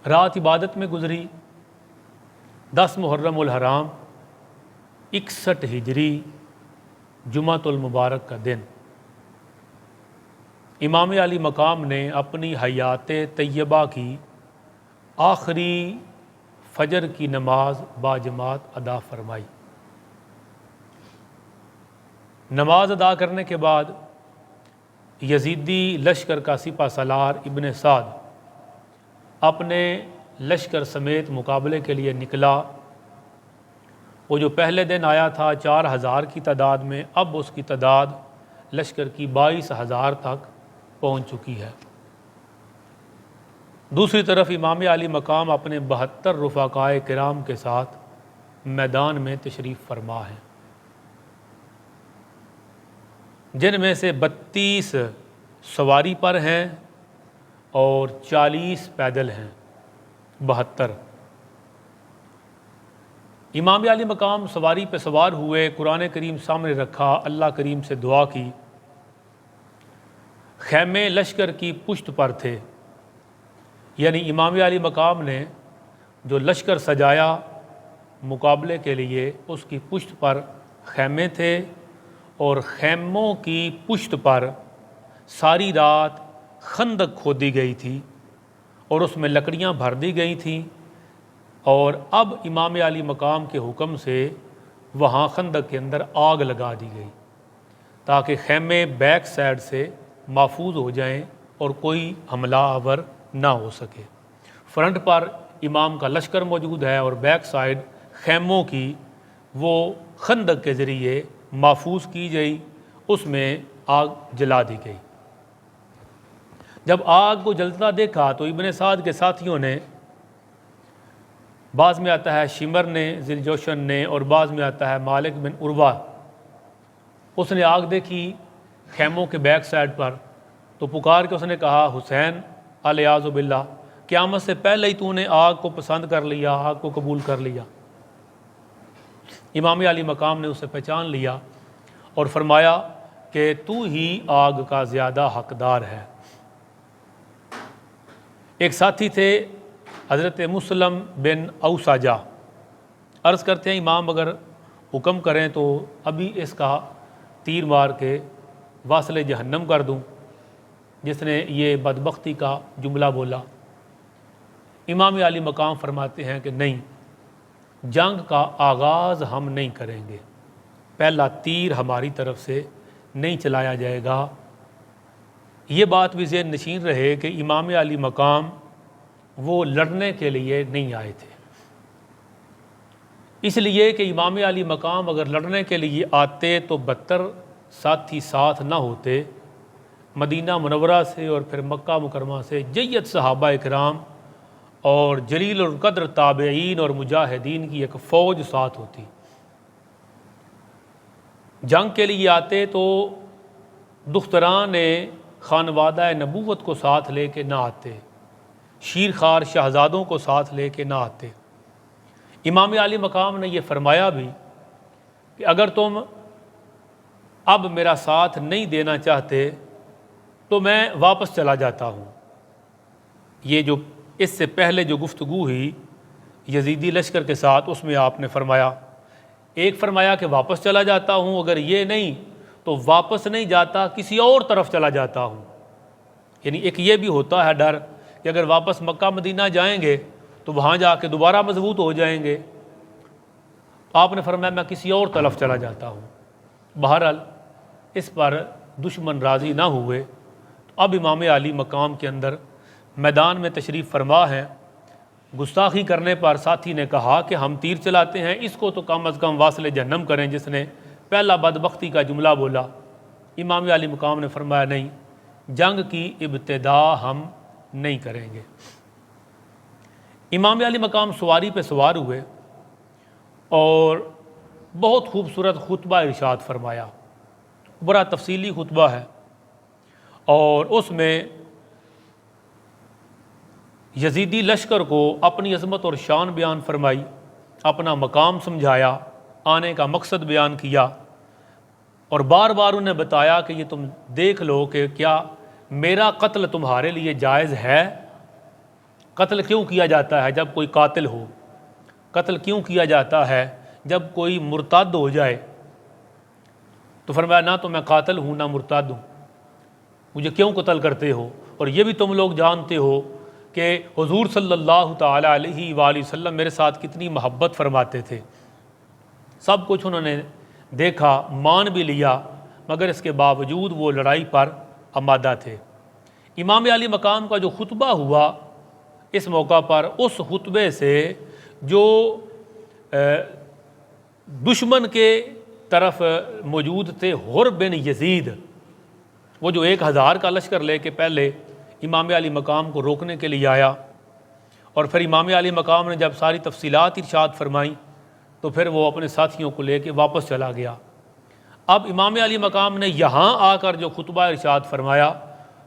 رات عبادت میں گزری، 10 محرم الحرام 61 ہجری جمعۃ المبارک کا دن امام علی مقام نے اپنی حیات طیبہ کی آخری فجر کی نماز باجماعت ادا فرمائی۔ نماز ادا کرنے کے بعد یزیدی لشکر کا سپہ سالار ابن سعد اپنے لشکر سمیت مقابلے کے لیے نکلا۔ وہ جو پہلے دن آیا تھا 4000 کی تعداد میں، اب اس کی تعداد لشکر کی 22,000 تک پہنچ چکی ہے۔ دوسری طرف امام علی مقام اپنے 72 رفقائے کرام کے ساتھ میدان میں تشریف فرما ہیں، جن میں سے 32 سواری پر ہیں اور 40 پیدل ہیں۔ 72 امام علی مقام سواری پہ سوار ہوئے، قرآن کریم سامنے رکھا، اللہ کریم سے دعا کی۔ خیمے لشکر کی پشت پر تھے، یعنی امام علی مقام نے جو لشکر سجایا مقابلے کے لیے، اس کی پشت پر خیمے تھے، اور خیموں کی پشت پر ساری رات خندق کھودی گئی تھی اور اس میں لکڑیاں بھر دی گئی تھیں، اور اب امام علی مقام کے حکم سے وہاں خندق کے اندر آگ لگا دی گئی تاکہ خیمے بیک سائڈ سے محفوظ ہو جائیں اور کوئی حملہ آور نہ ہو سکے۔ فرنٹ پر امام کا لشکر موجود ہے اور بیک سائڈ خیموں کی وہ خندق کے ذریعے محفوظ کی گئی، اس میں آگ جلا دی گئی۔ جب آگ کو جلتا دیکھا تو ابن سعد کے ساتھیوں نے، بعض میں آتا ہے شمر نے، ذیلجوشن نے، اور بعض میں آتا ہے مالک بن عروہ، اس نے آگ دیکھی خیموں کے بیک سائڈ پر تو پکار کے اس نے کہا، حسین الیاذ باللہ، قیامت سے پہلے ہی تو نے آگ کو پسند کر لیا، آگ کو قبول کر لیا۔ امام علی مقام نے اسے پہچان لیا اور فرمایا کہ تو ہی آگ کا زیادہ حقدار ہے۔ ایک ساتھی تھے حضرت مسلم بن اوساجہ، عرض کرتے ہیں امام اگر حکم کریں تو ابھی اس کا تیر مار کے واصل جہنم کر دوں، جس نے یہ بدبختی کا جملہ بولا۔ امام علی مقام فرماتے ہیں کہ نہیں، جنگ کا آغاز ہم نہیں کریں گے، پہلا تیر ہماری طرف سے نہیں چلایا جائے گا۔ یہ بات بھی ذہن نشین رہے کہ امام علی مقام وہ لڑنے کے لیے نہیں آئے تھے، اس لیے کہ امام علی مقام اگر لڑنے کے لیے آتے تو 72 ساتھی ساتھ نہ ہوتے، مدینہ منورہ سے اور پھر مکہ مکرمہ سے جید صحابہ اکرام اور جلیل القدر تابعین اور مجاہدین کی ایک فوج ساتھ ہوتی۔ جنگ کے لیے آتے تو دختران خانوادہ نبوت کو ساتھ لے کے نہ آتے، شیرخوار شہزادوں کو ساتھ لے کے نہ آتے۔ امام علی مقام نے یہ فرمایا بھی کہ اگر تم اب میرا ساتھ نہیں دینا چاہتے تو میں واپس چلا جاتا ہوں۔ یہ جو اس سے پہلے جو گفتگو ہوئی یزیدی لشکر کے ساتھ، اس میں آپ نے فرمایا، ایک فرمایا کہ واپس چلا جاتا ہوں، اگر یہ نہیں تو واپس نہیں جاتا، کسی اور طرف چلا جاتا ہوں۔ یعنی ایک یہ بھی ہوتا ہے ڈر کہ اگر واپس مکہ مدینہ جائیں گے تو وہاں جا کے دوبارہ مضبوط ہو جائیں گے۔ آپ نے فرمایا میں کسی اور طرف چلا جاتا ہوں۔ بہرحال اس پر دشمن راضی نہ ہوئے تو اب امام علی مقام کے اندر میدان میں تشریف فرما ہے۔ گستاخی کرنے پر ساتھی نے کہا کہ ہم تیر چلاتے ہیں، اس کو تو کم از کم واصل جہنم کریں، جس نے پہلا بدبختی کا جملہ بولا۔ امام علی مقام نے فرمایا نہیں، جنگ کی ابتدا ہم نہیں کریں گے۔ امام علی مقام سواری پہ سوار ہوئے اور بہت خوبصورت خطبہ ارشاد فرمایا، بڑا تفصیلی خطبہ ہے، اور اس میں یزیدی لشکر کو اپنی عظمت اور شان بیان فرمائی، اپنا مقام سمجھایا، آنے کا مقصد بیان کیا، اور بار بار انہیں بتایا کہ یہ تم دیکھ لو کہ کیا میرا قتل تمہارے لیے جائز ہے۔ قتل کیوں کیا جاتا ہے جب کوئی قاتل ہو؟ قتل کیوں کیا جاتا ہے جب کوئی مرتد ہو جائے؟ تو فرمایا نہ تو میں قاتل ہوں نہ مرتد ہوں، مجھے کیوں قتل کرتے ہو؟ اور یہ بھی تم لوگ جانتے ہو کہ حضور صلی اللہ تعالی علیہ وآلہ وسلم میرے ساتھ کتنی محبت فرماتے تھے۔ سب کچھ انہوں نے دیکھا، مان بھی لیا، مگر اس کے باوجود وہ لڑائی پر آمادہ تھے۔ امام علی مقام کا جو خطبہ ہوا اس موقع پر، اس خطبے سے جو دشمن کے طرف موجود تھے حر بن یزید، وہ جو 1000 کا لشکر لے کے پہلے امام علی مقام کو روکنے کے لیے آیا، اور پھر امام علی مقام نے جب ساری تفصیلات ارشاد فرمائیں تو پھر وہ اپنے ساتھیوں کو لے کے واپس چلا گیا۔ اب امام علی مقام نے یہاں آ کر جو خطبہ ارشاد فرمایا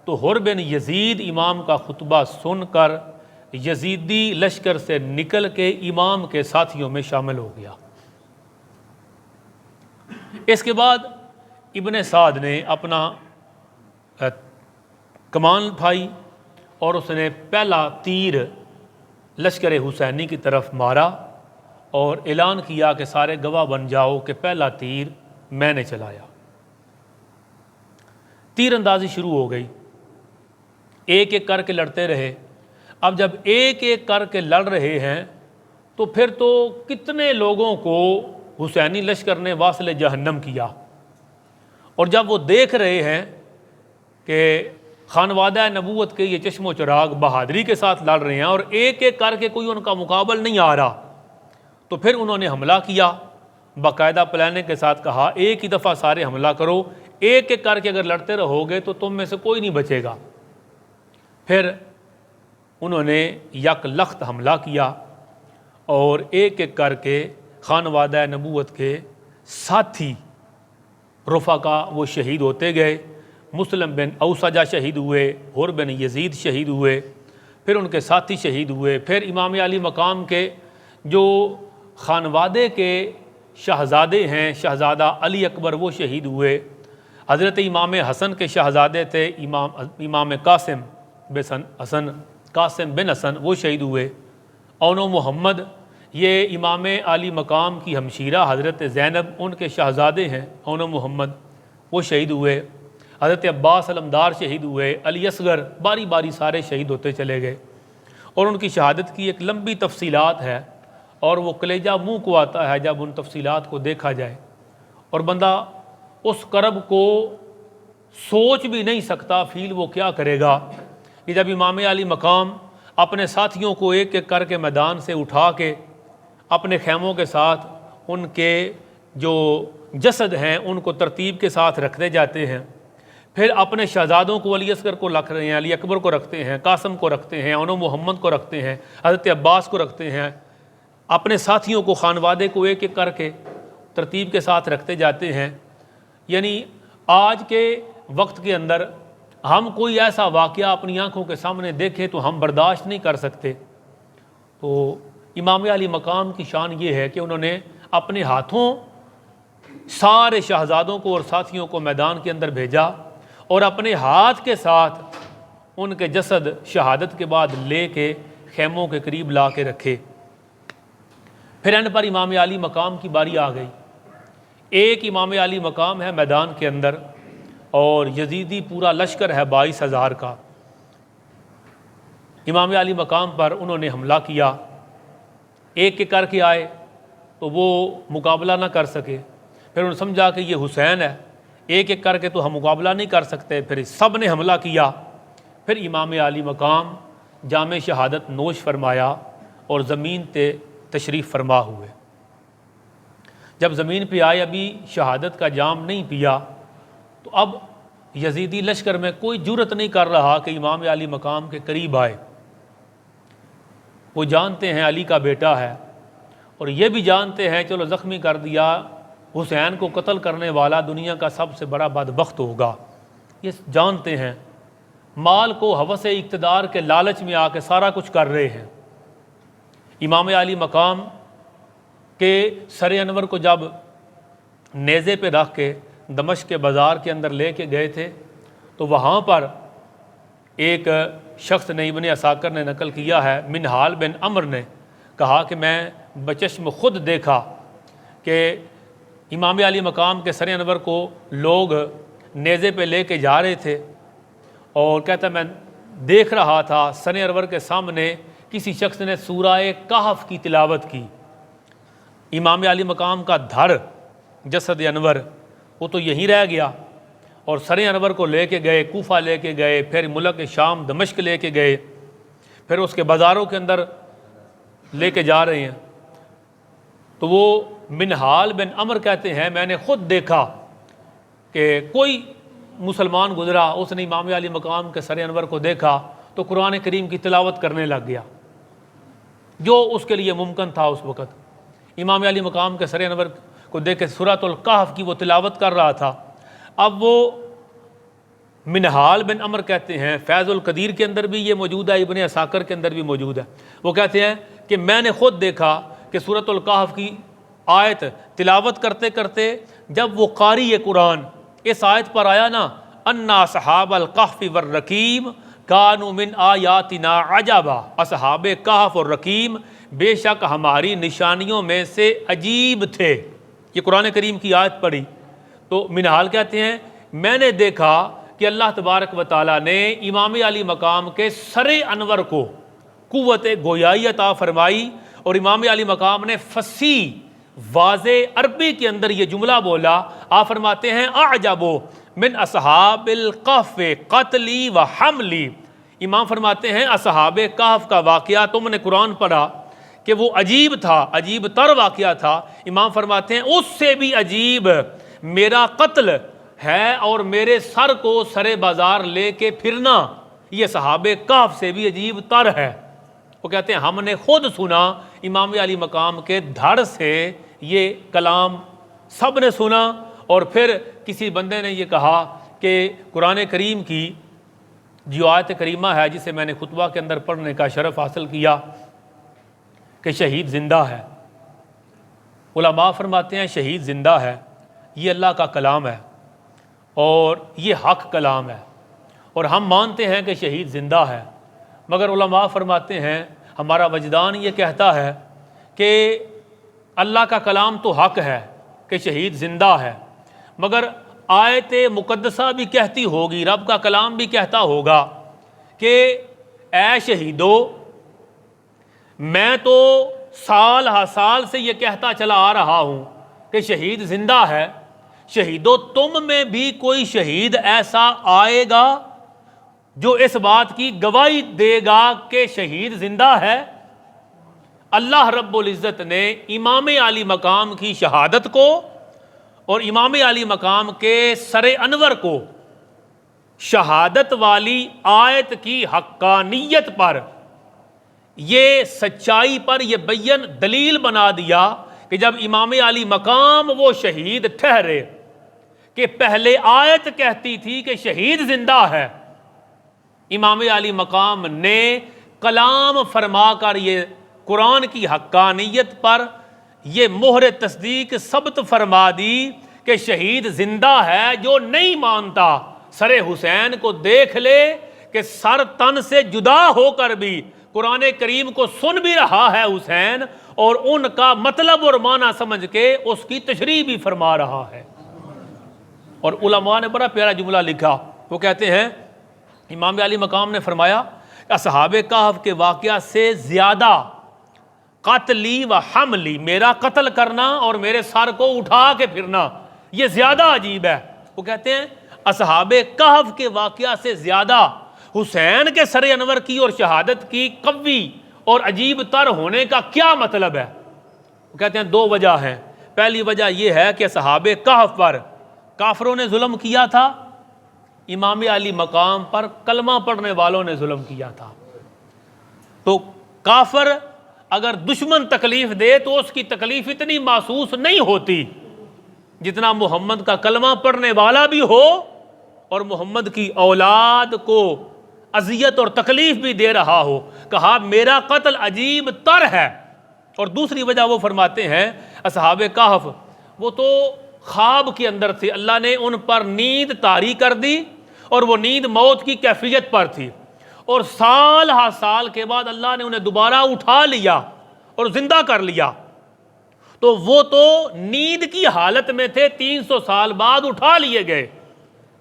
تو حر بن یزید امام کا خطبہ سن کر یزیدی لشکر سے نکل کے امام کے ساتھیوں میں شامل ہو گیا۔ اس کے بعد ابن سعد نے اپنا کمان اٹھائی اور اس نے پہلا تیر لشکر حسینی کی طرف مارا اور اعلان کیا کہ سارے گواہ بن جاؤ کہ پہلا تیر میں نے چلایا۔ تیر اندازی شروع ہو گئی، ایک ایک کر کے لڑتے رہے۔ اب جب ایک ایک کر کے لڑ رہے ہیں تو پھر تو کتنے لوگوں کو حسینی لشکر نے واصل جہنم کیا، اور جب وہ دیکھ رہے ہیں کہ خانوادہ نبوت کے یہ چشم و چراغ بہادری کے ساتھ لڑ رہے ہیں اور ایک ایک کر کے کوئی ان کا مقابل نہیں آ رہا، تو پھر انہوں نے حملہ کیا، باقاعدہ پلاننگ کے ساتھ کہا ایک ہی دفعہ سارے حملہ کرو، ایک ایک کر کے اگر لڑتے رہو گے تو تم میں سے کوئی نہیں بچے گا۔ پھر انہوں نے یک لخت حملہ کیا اور ایک ایک کر کے خانوادہ نبوت کے ساتھی رفقا وہ شہید ہوتے گئے۔ مسلم بن اوسجہ شہید ہوئے، حر بن یزید شہید ہوئے، پھر ان کے ساتھی شہید ہوئے، پھر امام علی مقام کے جو خانوادے کے شہزادے ہیں، شہزادہ علی اکبر، وہ شہید ہوئے۔ حضرت امام حسن کے شہزادے تھے امام قاسم بن حسن، وہ شہید ہوئے۔ اون و محمد یہ امام علی مقام کی ہمشیرہ حضرت زینب، ان کے شہزادے ہیں اون و محمد، وہ شہید ہوئے۔ حضرت عباس علمدار شہید ہوئے، علی اصغر، باری باری سارے شہید ہوتے چلے گئے، اور ان کی شہادت کی ایک لمبی تفصیلات ہے، اور وہ کلیجہ منہ کو آتا ہے جب ان تفصیلات کو دیکھا جائے، اور بندہ اس کرب کو سوچ بھی نہیں سکتا فیل وہ کیا کرے گا کہ جب امام علی مقام اپنے ساتھیوں کو ایک ایک کر کے میدان سے اٹھا کے اپنے خیموں کے ساتھ ان کے جو جسد ہیں ان کو ترتیب کے ساتھ رکھتے جاتے ہیں، پھر اپنے شہزادوں کو علی اصغر کو رکھ رہے ہیں، علی اکبر کو رکھتے ہیں، قاسم کو رکھتے ہیں، اون و محمد کو رکھتے ہیں، حضرت عباس کو رکھتے ہیں، اپنے ساتھیوں کو، خانوادے کو ایک ایک کر کے ترتیب کے ساتھ رکھتے جاتے ہیں۔ یعنی آج کے وقت کے اندر ہم کوئی ایسا واقعہ اپنی آنکھوں کے سامنے دیکھیں تو ہم برداشت نہیں کر سکتے۔ تو امام علی مقام کی شان یہ ہے کہ انہوں نے اپنے ہاتھوں سارے شہزادوں کو اور ساتھیوں کو میدان کے اندر بھیجا، اور اپنے ہاتھ کے ساتھ ان کے جسد شہادت کے بعد لے کے خیموں کے قریب لا کے رکھے۔ پھر اینڈ پر امام علی مقام کی باری آ گئی۔ ایک امام علی مقام ہے میدان کے اندر، اور یزیدی پورا لشکر ہے 22,000 کا۔ امام علی مقام پر انہوں نے حملہ کیا، ایک ایک کر کے آئے تو وہ مقابلہ نہ کر سکے، پھر انہوں نے سمجھا کہ یہ حسین ہے، ایک ایک کر کے تو ہم مقابلہ نہیں کر سکتے، پھر سب نے حملہ کیا۔ پھر امام علی مقام جام شہادت نوش فرمایا اور زمین تے تشریف فرما ہوئے۔ جب زمین پہ آئے، ابھی شہادت کا جام نہیں پیا، تو اب یزیدی لشکر میں کوئی جرت نہیں کر رہا کہ امام علی مقام کے قریب آئے۔ وہ جانتے ہیں علی کا بیٹا ہے، اور یہ بھی جانتے ہیں چلو زخمی کر دیا، حسین کو قتل کرنے والا دنیا کا سب سے بڑا بدبخت ہوگا، یہ جانتے ہیں۔ مال کو ہوس اقتدار کے لالچ میں آ کے سارا کچھ کر رہے ہیں۔ امام علی مقام کے سر انور کو جب نیزے پہ رکھ کے دمشق کے بازار کے اندر لے کے گئے تھے، تو وہاں پر ایک شخص نے ابن عساکر نے نقل کیا ہے، منہال بن عمر نے کہا کہ میں بچشم خود دیکھا کہ امام علی مقام کے سر انور کو لوگ نیزے پہ لے کے جا رہے تھے، اور کہتا میں دیکھ رہا تھا سر انور کے سامنے کسی شخص نے سورہ کہف کی تلاوت کی۔ امام علی مقام کا دھڑ جسد انور وہ تو یہیں رہ گیا، اور سر انور کو لے کے گئے، کوفہ لے کے گئے، پھر ملک شام دمشق لے کے گئے، پھر اس کے بازاروں کے اندر لے کے جا رہے ہیں۔ تو وہ منہال بن عمر کہتے ہیں میں نے خود دیکھا کہ کوئی مسلمان گزرا، اس نے امام علی مقام کے سر انور کو دیکھا تو قرآن کریم کی تلاوت کرنے لگ گیا، جو اس کے لیے ممکن تھا اس وقت۔ امام علی مقام کے سر انور کو دیکھ کے سورۃ الکہف کی وہ تلاوت کر رہا تھا۔ اب وہ منہال بن عمر کہتے ہیں، فیض القدیر کے اندر بھی یہ موجود ہے، ابن عساکر کے اندر بھی موجود ہے، وہ کہتے ہیں کہ میں نے خود دیکھا کہ سورۃ الکہف کی آیت تلاوت کرتے کرتے جب وہ قاری قرآن اس آیت پر آیا نا، انا اصحاب الکہف والرقیم کانوا من آیاتنا عجبا، اصحاب کہف اور رقیم بے شک ہماری نشانیوں میں سے عجیب تھے، یہ قرآن کریم کی آیت پڑھی تو منہال کہتے ہیں میں نے دیکھا کہ اللہ تبارک و تعالیٰ نے امام علی مقام کے سر انور کو قوت گویائی عطا فرمائی، اور امام علی مقام نے فصیح واضح عربی کے اندر یہ جملہ بولا۔ آپ فرماتے ہیں اعجبو من اصحاب الکہف قتلی و حملی، امام فرماتے ہیں اصحاب کہف کا واقعہ تم نے قرآن پڑھا کہ وہ عجیب تھا، عجیب تر واقعہ تھا، امام فرماتے ہیں اس سے بھی عجیب میرا قتل ہے اور میرے سر کو سر بازار لے کے پھرنا، یہ صحابہ کہف سے بھی عجیب تر ہے۔ وہ کہتے ہیں ہم نے خود سنا امام علی مقام کے دھڑ سے یہ کلام سب نے سنا، اور پھر کسی بندے نے یہ کہا کہ قرآن کریم کی جو آیت کریمہ ہے جسے میں نے خطبہ کے اندر پڑھنے کا شرف حاصل کیا کہ شہید زندہ ہے، علماء فرماتے ہیں شہید زندہ ہے، یہ اللہ کا کلام ہے اور یہ حق کلام ہے، اور ہم مانتے ہیں کہ شہید زندہ ہے، مگر علماء فرماتے ہیں ہمارا وجدان یہ کہتا ہے کہ اللہ کا کلام تو حق ہے کہ شہید زندہ ہے، مگر آیت مقدسہ بھی کہتی ہوگی، رب کا کلام بھی کہتا ہوگا کہ اے شہیدو میں تو سال ہا سال سے یہ کہتا چلا آ رہا ہوں کہ شہید زندہ ہے، شہیدو تم میں بھی کوئی شہید ایسا آئے گا جو اس بات کی گواہی دے گا کہ شہید زندہ ہے۔ اللہ رب العزت نے امام علی مقام کی شہادت کو اور امام علی مقام کے سر انور کو شہادت والی آیت کی حقانیت پر، یہ سچائی پر یہ بیان دلیل بنا دیا کہ جب امام علی مقام وہ شہید ٹھہرے کہ پہلے آیت کہتی تھی کہ شہید زندہ ہے، امام علی مقام نے کلام فرما کر یہ قرآن کی حقانیت پر یہ مہر تصدیق ثبت فرما دی کہ شہید زندہ ہے۔ جو نہیں مانتا سر حسین کو دیکھ لے کہ سر تن سے جدا ہو کر بھی قرآن کریم کو سن بھی رہا ہے حسین، اور ان کا مطلب اور معنی سمجھ کے اس کی تشریح بھی فرما رہا ہے۔ اور علماء نے بڑا پیارا جملہ لکھا، وہ کہتے ہیں امام علی مقام نے فرمایا اصحاب کہف کے واقعہ سے زیادہ قتلی و حملی، میرا قتل کرنا اور میرے سر کو اٹھا کے پھرنا یہ زیادہ عجیب ہے۔ وہ کہتے ہیں اصحاب کہف کے واقعہ سے زیادہ حسین کے سر انور کی اور شہادت کی قوی اور عجیب تر ہونے کا کیا مطلب ہے؟ وہ کہتے ہیں دو وجہ ہیں۔ پہلی وجہ یہ ہے کہ اصحاب کہف پر کافروں نے ظلم کیا تھا، امام علی مقام پر کلمہ پڑھنے والوں نے ظلم کیا تھا۔ تو کافر اگر دشمن تکلیف دے تو اس کی تکلیف اتنی محسوس نہیں ہوتی جتنا محمد کا کلمہ پڑھنے والا بھی ہو اور محمد کی اولاد کو اذیت اور تکلیف بھی دے رہا ہو۔ کہا میرا قتل عجیب تر ہے۔ اور دوسری وجہ وہ فرماتے ہیں اصحاب کہف وہ تو خواب کے اندر تھے، اللہ نے ان پر نیند طاری کر دی اور وہ نیند موت کی کیفیت پر تھی، اور سال ہا سال کے بعد اللہ نے انہیں دوبارہ اٹھا لیا اور زندہ کر لیا، تو وہ تو نیند کی حالت میں تھے، 300 سال بعد اٹھا لیے گئے،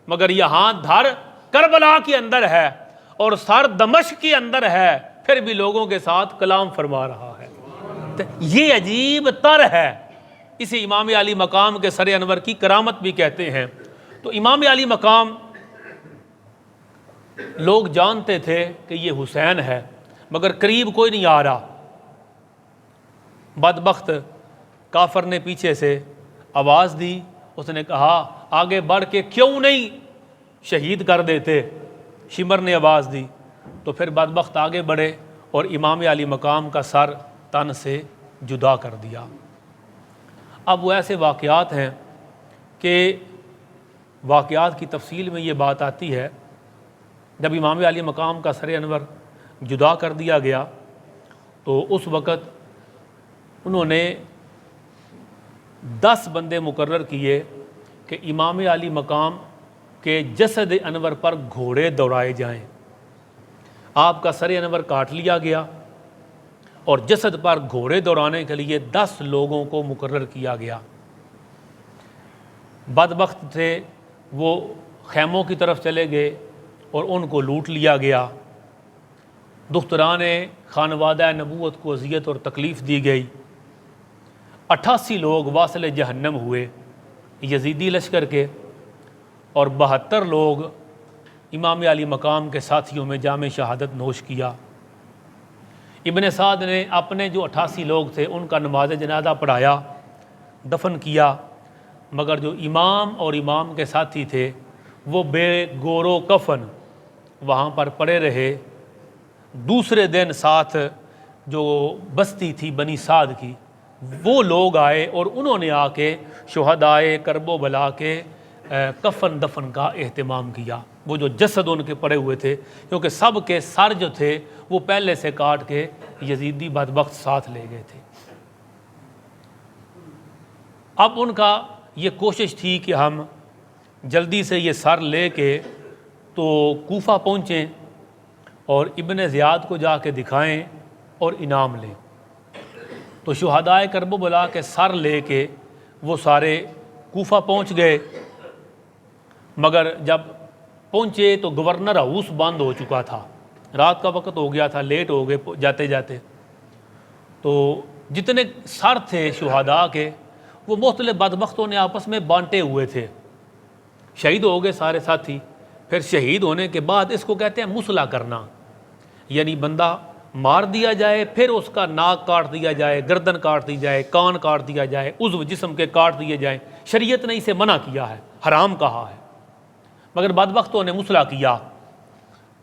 مگر یہاں دھر کربلا کے اندر ہے اور سر دمشق کے اندر ہے، پھر بھی لوگوں کے ساتھ کلام فرما رہا ہے۔ یہ عجیب تر ہے، اسے امام علی مقام کے سر انور کی کرامت بھی کہتے ہیں۔ تو امام علی مقام لوگ جانتے تھے کہ یہ حسین ہے، مگر قریب کوئی نہیں آ رہا۔ بدبخت کافر نے پیچھے سے آواز دی، اس نے کہا آگے بڑھ کے کیوں نہیں شہید کر دیتے؟ شمر نے آواز دی تو پھر بدبخت آگے بڑھے اور امام علی مقام کا سر تن سے جدا کر دیا۔ اب وہ ایسے واقعات ہیں کہ واقعات کی تفصیل میں یہ بات آتی ہے، جب امام علی مقام کا سر انور جدا کر دیا گیا تو اس وقت انہوں نے 10 بندے مقرر کیے کہ امام علی مقام کے جسد انور پر گھوڑے دوڑائے جائیں۔ آپ کا سر انور کاٹ لیا گیا اور جسد پر گھوڑے دوڑانے کے لیے 10 لوگوں کو مقرر کیا گیا۔ بدبخت تھے وہ خیموں کی طرف چلے گئے اور ان کو لوٹ لیا گیا۔ دختران خانوادہ نبوت کو اذیت اور تکلیف دی گئی۔ 88 لوگ واصل جہنم ہوئے یزیدی لشکر کے، اور 72 لوگ امام علی مقام کے ساتھیوں میں جام شہادت نوش کیا۔ ابن سعد نے اپنے جو 88 لوگ تھے ان کا نماز جنازہ پڑھایا، دفن کیا، مگر جو امام اور امام کے ساتھی تھے وہ بے گور و کفن وہاں پر پڑے رہے۔ دوسرے دن ساتھ جو بستی تھی بنی سعد کی، وہ لوگ آئے اور انہوں نے آ کے شہدائے کرب و بلا کے کفن دفن کا اہتمام کیا۔ وہ جو جسد ان کے پڑے ہوئے تھے، کیونکہ سب کے سر جو تھے وہ پہلے سے کاٹ کے یزیدی بدبخت ساتھ لے گئے تھے۔ اب ان کا یہ کوشش تھی کہ ہم جلدی سے یہ سر لے کے تو کوفہ پہنچیں اور ابن زیاد کو جا کے دکھائیں اور انعام لیں۔ تو شہدائے کرب و بلا کے سر لے کے وہ سارے کوفہ پہنچ گئے، مگر جب پہنچے تو گورنر ہاؤس بند ہو چکا تھا، رات کا وقت ہو گیا تھا، لیٹ ہو گئے جاتے جاتے۔ تو جتنے سر تھے شہداء کے وہ مختلف بدبختوں نے آپس میں بانٹے ہوئے تھے۔ شہید ہو گئے سارے ساتھی۔ پھر شہید ہونے کے بعد اس کو کہتے ہیں مصلح کرنا، یعنی بندہ مار دیا جائے، پھر اس کا ناک کاٹ دیا جائے، گردن کاٹ دی جائے، کان کاٹ دیا جائے، عضو جسم کے کاٹ دیے جائیں۔ شریعت نے اسے منع کیا ہے، حرام کہا ہے، مگر بدبختوں نے مصلح کیا۔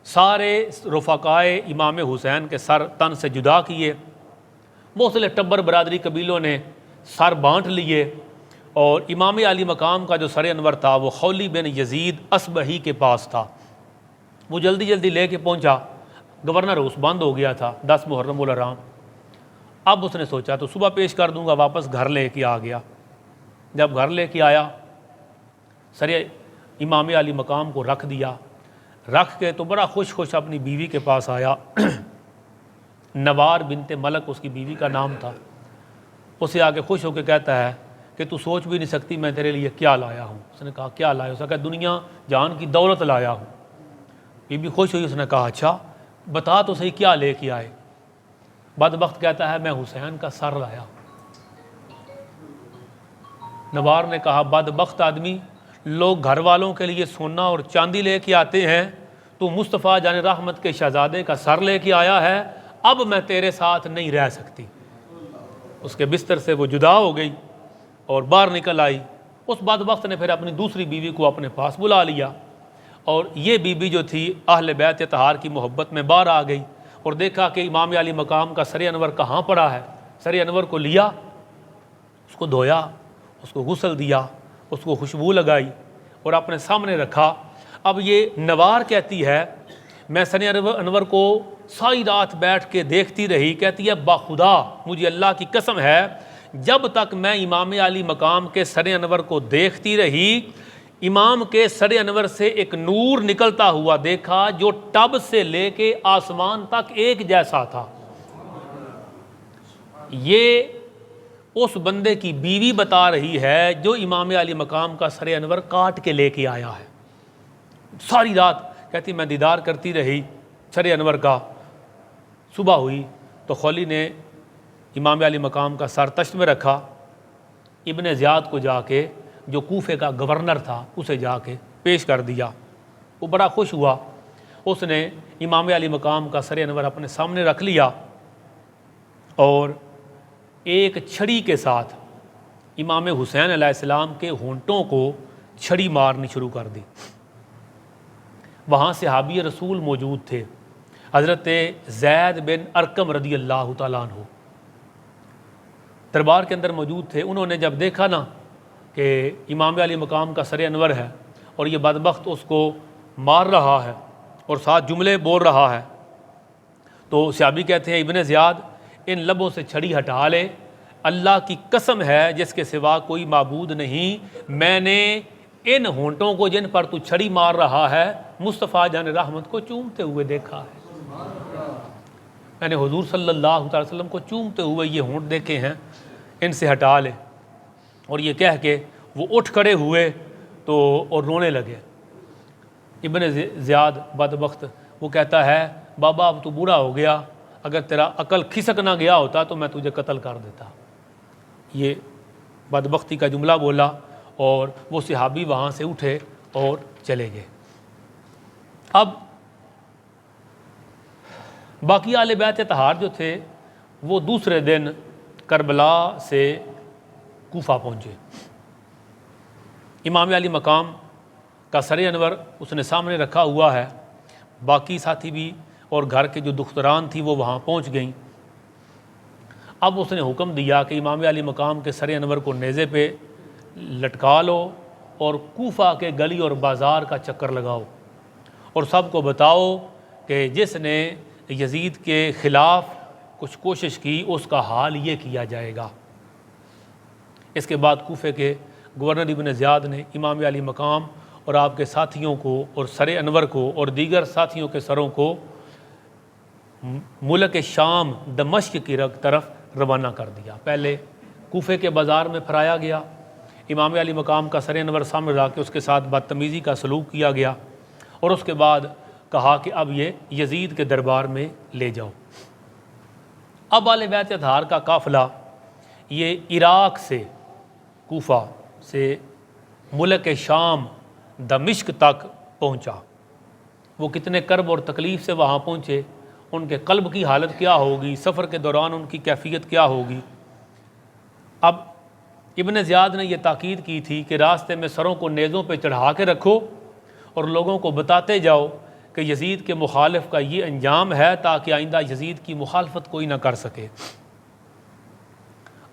سارے رفقائے امام حسین کے سر تن سے جدا کیے، مختلف ٹبر برادری قبیلوں نے سر بانٹ لیے، اور امام علی مقام کا جو سر انور تھا وہ خولی بن یزید اصبہی کے پاس تھا۔ وہ جلدی جلدی لے کے پہنچا، گورنر ہاؤس بند ہو گیا تھا 10 محرم الحرام۔ اب اس نے سوچا تو صبح پیش کر دوں گا، واپس گھر لے کے آ گیا۔ جب گھر لے کے آیا سر امام علی مقام کو رکھ دیا، رکھ کے تو بڑا خوش خوش اپنی بیوی کے پاس آیا۔ نوار بنت ملک اس کی بیوی کا نام تھا۔ اسے آ کے خوش ہو کے کہتا ہے کہ تو سوچ بھی نہیں سکتی میں تیرے لیے کیا لایا ہوں۔ اس نے کہا کیا لایا؟ اس نے کہا دنیا جان کی دولت لایا ہوں۔ بی بی خوش ہوئی، اس نے کہا اچھا بتا تو صحیح کیا لے کے آئے؟ بدبخت کہتا ہے میں حسین کا سر لایا ہوں۔ نوار نے کہا بدبخت آدمی، لوگ گھر والوں کے لیے سونا اور چاندی لے کے آتے ہیں، تو مصطفیٰ جان رحمت کے شہزادے کا سر لے کے آیا ہے، اب میں تیرے ساتھ نہیں رہ سکتی۔ اس کے بستر سے وہ جدا ہو گئی اور باہر نکل آئی۔ اس بدبخت نے پھر اپنی دوسری بیوی کو اپنے پاس بلا لیا، اور یہ بیوی جو تھی اہل بیت اطہار کی محبت میں باہر آ گئی اور دیکھا کہ امام علی مقام کا سر انور کہاں پڑا ہے۔ سر انور کو لیا، اس کو دھویا، اس کو غسل دیا، اس کو خوشبو لگائی اور اپنے سامنے رکھا۔ اب یہ نوار کہتی ہے میں سر انور کو ساری رات بیٹھ کے دیکھتی رہی، کہتی ہے باخدا مجھے اللہ کی قسم ہے جب تک میں امام علی مقام کے سر انور کو دیکھتی رہی، امام کے سر انور سے ایک نور نکلتا ہوا دیکھا جو ٹب سے لے کے آسمان تک ایک جیسا تھا۔ یہ اس بندے کی بیوی بتا رہی ہے جو امام علی مقام کا سر انور کاٹ کے لے کے آیا ہے۔ ساری رات کہتی میں دیدار کرتی رہی سر انور کا۔ صبح ہوئی تو خولی نے امام علی مقام کا سر تشت میں رکھا، ابن زیاد کو جا کے جو کوفے کا گورنر تھا اسے جا کے پیش کر دیا۔ وہ بڑا خوش ہوا، اس نے امام علی مقام کا سر انور اپنے سامنے رکھ لیا اور ایک چھڑی کے ساتھ امام حسین علیہ السلام کے ہونٹوں کو چھڑی مارنی شروع کر دی۔ وہاں صحابی رسول موجود تھے، حضرت زید بن ارقم رضی اللہ تعالیٰ عنہ دربار کے اندر موجود تھے۔ انہوں نے جب دیکھا نا کہ امام علی مقام کا سر انور ہے اور یہ بدبخت اس کو مار رہا ہے اور ساتھ جملے بول رہا ہے، تو صحابی کہتے ہیں ابن زیاد ان لبوں سے چھڑی ہٹا لے، اللہ کی قسم ہے جس کے سوا کوئی معبود نہیں، میں نے ان ہونٹوں کو جن پر تو چھڑی مار رہا ہے مصطفیٰ جان رحمت کو چومتے ہوئے دیکھا ہے۔ میں نے حضور صلی اللہ علیہ وسلم کو چومتے ہوئے یہ ہونٹ دیکھے ہیں، ان سے ہٹا لے۔ اور یہ کہہ کے وہ اٹھ کھڑے ہوئے تو اور رونے لگے۔ ابن زیاد بدبخت وہ کہتا ہے بابا اب تو بوڑھا ہو گیا، اگر تیرا عقل کھسک نہ گیا ہوتا تو میں تجھے قتل کر دیتا۔ یہ بدبختی کا جملہ بولا اور وہ صحابی وہاں سے اٹھے اور چلے گئے۔ اب باقی اہل بیت اطہار جو تھے وہ دوسرے دن کربلا سے کوفہ پہنچے۔ امام علی مقام کا سر انور اس نے سامنے رکھا ہوا ہے، باقی ساتھی بھی اور گھر کے جو دختران تھی وہ وہاں پہنچ گئیں۔ اب اس نے حکم دیا کہ امام علی مقام کے سر انور کو نیزے پہ لٹکا لو اور کوفہ کے گلی اور بازار کا چکر لگاؤ اور سب کو بتاؤ کہ جس نے یزید کے خلاف کچھ کوشش کی اس کا حال یہ کیا جائے گا۔ اس کے بعد کوفے کے گورنر ابن زیاد نے امام علی مقام اور آپ کے ساتھیوں کو اور سر انور کو اور دیگر ساتھیوں کے سروں کو ملک شام دمشق کی طرف روانہ کر دیا۔ پہلے کوفے کے بازار میں پھرایا گیا، امام علی مقام کا سر انور سامنے لا کے اس کے ساتھ بدتمیزی کا سلوک کیا گیا اور اس کے بعد کہا کہ اب یہ یزید کے دربار میں لے جاؤ۔ اب اہل بیت اطہار کا قافلہ یہ عراق سے کوفہ سے ملک شام دمشق تک پہنچا۔ وہ کتنے کرب اور تکلیف سے وہاں پہنچے، ان کے قلب کی حالت کیا ہوگی، سفر کے دوران ان کی کیفیت کیا ہوگی۔ اب ابن زیاد نے یہ تاکید کی تھی کہ راستے میں سروں کو نیزوں پہ چڑھا کے رکھو اور لوگوں کو بتاتے جاؤ کہ یزید کے مخالف کا یہ انجام ہے تاکہ آئندہ یزید کی مخالفت کوئی نہ کر سکے۔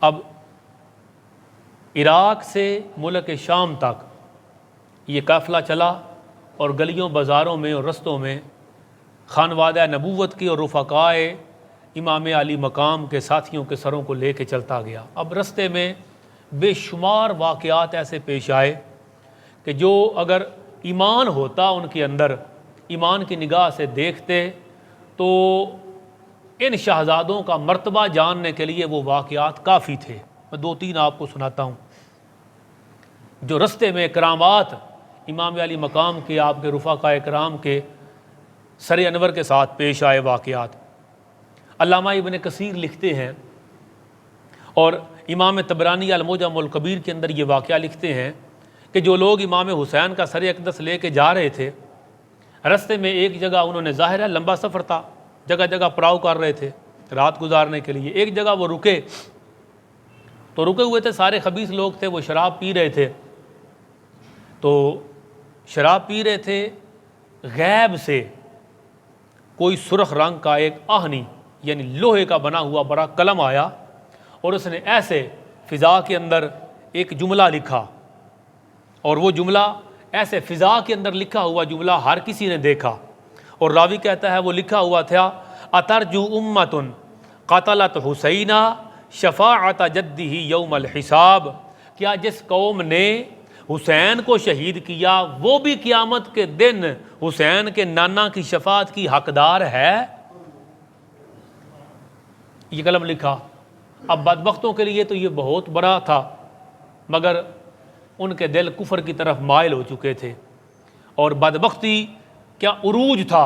اب عراق سے ملک شام تک یہ قافلہ چلا اور گلیوں بازاروں میں اور رستوں میں خانوادہ نبوت کی اور رفقائے امام علی مقام کے ساتھیوں کے سروں کو لے کے چلتا گیا۔ اب رستے میں بے شمار واقعات ایسے پیش آئے کہ جو اگر ایمان ہوتا ان کے اندر، ایمان کی نگاہ سے دیکھتے تو ان شہزادوں کا مرتبہ جاننے کے لیے وہ واقعات کافی تھے۔ میں دو تین آپ کو سناتا ہوں جو رستے میں کرامات امام علی مقام کے، آپ کے رفقاء کرام کے سر انور کے ساتھ پیش آئے واقعات۔ علامہ ابن کثیر لکھتے ہیں اور امام طبرانی المعجم الکبیر کے اندر یہ واقعہ لکھتے ہیں کہ جو لوگ امام حسین کا سر اقدس لے کے جا رہے تھے، رستے میں ایک جگہ انہوں نے، ظاہر ہے لمبا سفر تھا، جگہ جگہ پڑاؤ کر رہے تھے رات گزارنے کے لیے، ایک جگہ وہ رکے تو رکے ہوئے تھے، سارے خبیث لوگ تھے، وہ شراب پی رہے تھے۔ تو شراب پی رہے تھے، غیب سے کوئی سرخ رنگ کا ایک آہنی یعنی لوہے کا بنا ہوا بڑا قلم آیا اور اس نے ایسے فضا کے اندر ایک جملہ لکھا، اور وہ جملہ ایسے فضا کے اندر لکھا ہوا جملہ ہر کسی نے دیکھا، اور راوی کہتا ہے وہ لکھا ہوا تھا اترجو امت قتلت حسینہ شفاعت جدہ یوم الحساب، کیا جس قوم نے حسین کو شہید کیا وہ بھی قیامت کے دن حسین کے نانا کی شفاعت کی حقدار ہے؟ یہ کلم لکھا۔ اب بدبختوں کے لیے تو یہ بہت بڑا تھا، مگر ان کے دل کفر کی طرف مائل ہو چکے تھے، اور بدبختی کیا عروج تھا،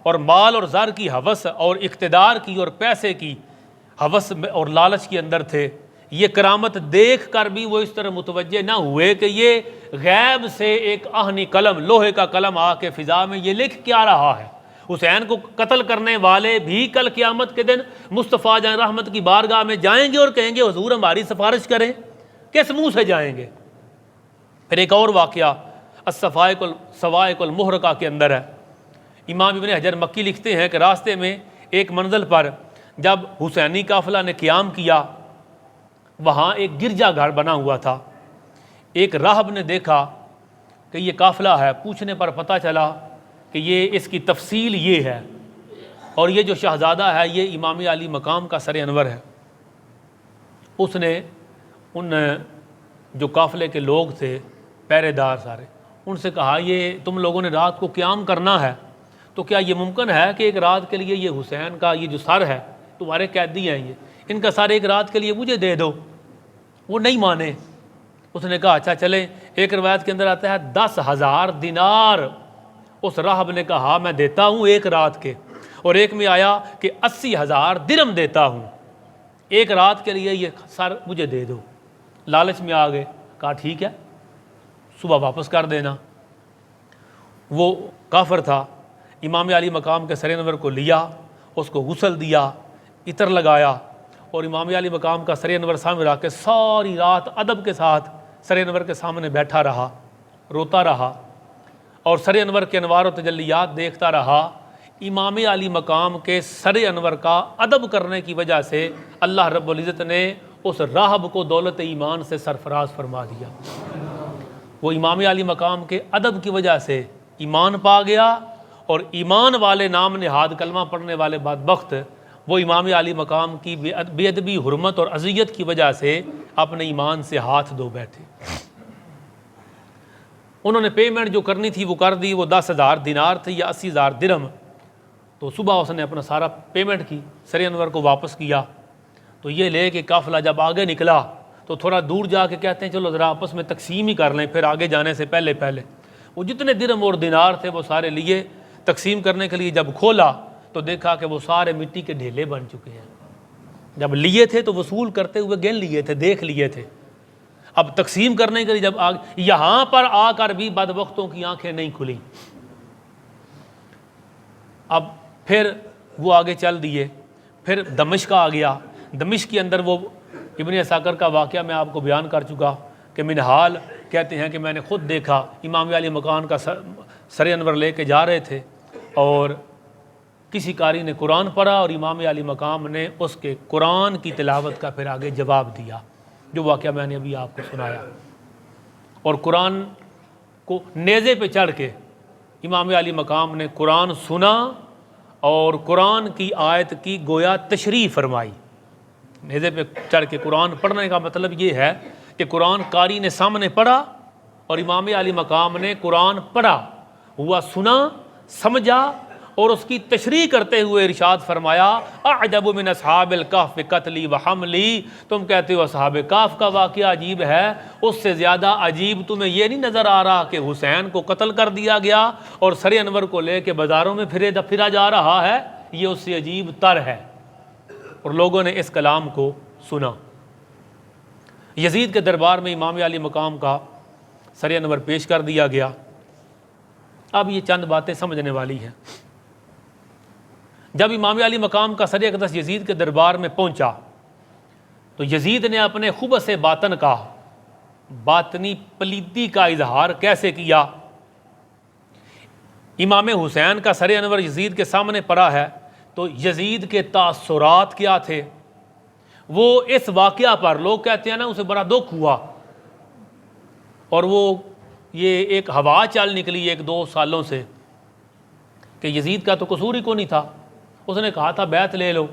اور مال اور زر کی ہوس اور اقتدار کی اور پیسے کی ہوس اور لالچ کے اندر تھے۔ یہ کرامت دیکھ کر بھی وہ اس طرح متوجہ نہ ہوئے کہ یہ غیب سے ایک آہنی قلم، لوہے کا قلم آ کے فضا میں یہ لکھ کیا رہا ہے۔ حسین کو قتل کرنے والے بھی کل قیامت کے دن مصطفیٰ جان رحمت کی بارگاہ میں جائیں گے اور کہیں گے حضور ہماری سفارش کریں، کس منہ سے جائیں گے؟ پھر ایک اور واقعہ الصواعق المحرقہ کے اندر ہے۔ امام ابن حجر مکی لکھتے ہیں کہ راستے میں ایک منزل پر جب حسینی قافلہ نے قیام کیا، وہاں ایک گرجا گھر بنا ہوا تھا۔ ایک راہب نے دیکھا کہ یہ قافلہ ہے، پوچھنے پر پتہ چلا کہ یہ اس کی تفصیل یہ ہے، اور یہ جو شہزادہ ہے یہ امام علی مقام کا سر انور ہے۔ اس نے ان جو قافلے کے لوگ تھے، پہرے دار سارے، ان سے کہا یہ تم لوگوں نے رات کو قیام کرنا ہے، تو کیا یہ ممکن ہے کہ ایک رات کے لیے یہ حسین کا یہ جو سر ہے، تمہارے قیدی ہیں یہ، ان کا سر ایک رات کے لیے مجھے دے دو؟ وہ نہیں مانے۔ اس نے کہا اچھا چلیں۔ ایک روایت کے اندر آتا ہے 10,000 دینار اس راہب نے کہا میں دیتا ہوں ایک رات کے، اور ایک میں آیا کہ 80,000 درم دیتا ہوں، ایک رات کے لیے یہ سر مجھے دے دو۔ لالچ میں آ گئے، کہا ٹھیک ہے صبح واپس کر دینا۔ وہ کافر تھا، امام علی مقام کے سر انور کو لیا، اس کو غسل دیا، عطر لگایا، اور امام علی مقام کا سر انور سامنے رکھ کے ساری رات ادب کے ساتھ سر انور کے سامنے بیٹھا رہا، روتا رہا، اور سر انور کے انوار و تجلیات دیکھتا رہا۔ امام علی مقام کے سر انور کا ادب کرنے کی وجہ سے اللہ رب العزت نے اس راہب کو دولت ایمان سے سرفراز فرما دیا۔ وہ امام علی مقام کے ادب کی وجہ سے ایمان پا گیا، اور ایمان والے نام نہاد کلمہ پڑھنے والے بدبخت وہ امام علی مقام کی بے ادبی، حرمت اور اذیت کی وجہ سے اپنے ایمان سے ہاتھ دھو بیٹھے۔ انہوں نے پیمنٹ جو کرنی تھی وہ کر دی، وہ 10,000 دینار تھی یا 80,000 درہم۔ تو صبح اس نے اپنا سارا پیمنٹ کی، سر انور کو واپس کیا۔ تو یہ لے کے قافلہ جب آگے نکلا تو تھوڑا دور جا کے کہتے ہیں چلو ذرا آپس میں تقسیم ہی کر لیں، پھر آگے جانے سے پہلے وہ جتنے درہم اور دینار تھے وہ سارے لیے، تقسیم کرنے کے لیے جب کھولا تو دیکھا کہ وہ سارے مٹی کے ڈھیلے بن چکے ہیں۔ جب لیے تھے تو وصول کرتے ہوئے گن لیے تھے، دیکھ لیے تھے، اب تقسیم کرنے کے لیے جب یہاں پر آ کر بھی بدبختوں کی آنکھیں نہیں کھلیں۔ اب پھر وہ آگے چل دیے، پھر دمشق آ گیا۔ دمشق کے اندر وہ ابن عساکر کا واقعہ میں آپ کو بیان کر چکا کہ منہال کہتے ہیں کہ میں نے خود دیکھا امام علی مقام کا سر انور لے کے جا رہے تھے، اور کسی قاری نے قرآن پڑھا اور امام علی مقام نے اس کے قرآن کی تلاوت کا پھر آگے جواب دیا، جو واقعہ میں نے ابھی آپ کو سنایا۔ اور قرآن کو نیزے پہ چڑھ کے امام علی مقام نے قرآن سنا اور قرآن کی آیت کی گویا تشریح فرمائی۔ نیزے پہ چڑھ کے قرآن پڑھنے کا مطلب یہ ہے کہ قرآن قاری نے سامنے پڑھا اور امام علی مقام نے قرآن پڑھا ہوا سنا، سمجھا، اور اس کی تشریح کرتے ہوئے ارشاد فرمایا اعجب من اصحاب الکہف قتلی وحملی، تم کہتے ہو اصحاب کہف کا واقعہ عجیب ہے، اس سے زیادہ عجیب تمہیں یہ نہیں نظر آ رہا کہ حسین کو قتل کر دیا گیا اور سر انور کو لے کے بازاروں میں پھرا جا رہا ہے، یہ اس سے عجیب تر ہے۔ اور لوگوں نے اس کلام کو سنا۔ یزید کے دربار میں امام علی مقام کا سر انور پیش کر دیا گیا۔ اب یہ چند باتیں سمجھنے والی ہیں۔ جب امام علی مقام کا سر اقدس یزید کے دربار میں پہنچا تو یزید نے اپنے خبث باطن کا، باطنی پلیدی کا اظہار کیسے کیا؟ امام حسین کا سر انور یزید کے سامنے پڑا ہے تو یزید کے تاثرات کیا تھے؟ وہ اس واقعہ پر لوگ کہتے ہیں نا اسے بڑا دکھ ہوا، اور وہ یہ ایک ہوا چل نکلی 1-2 سالوں سے کہ یزید کا تو قصور ہی کو نہیں تھا، اس نے کہا تھا بیعت لے لو،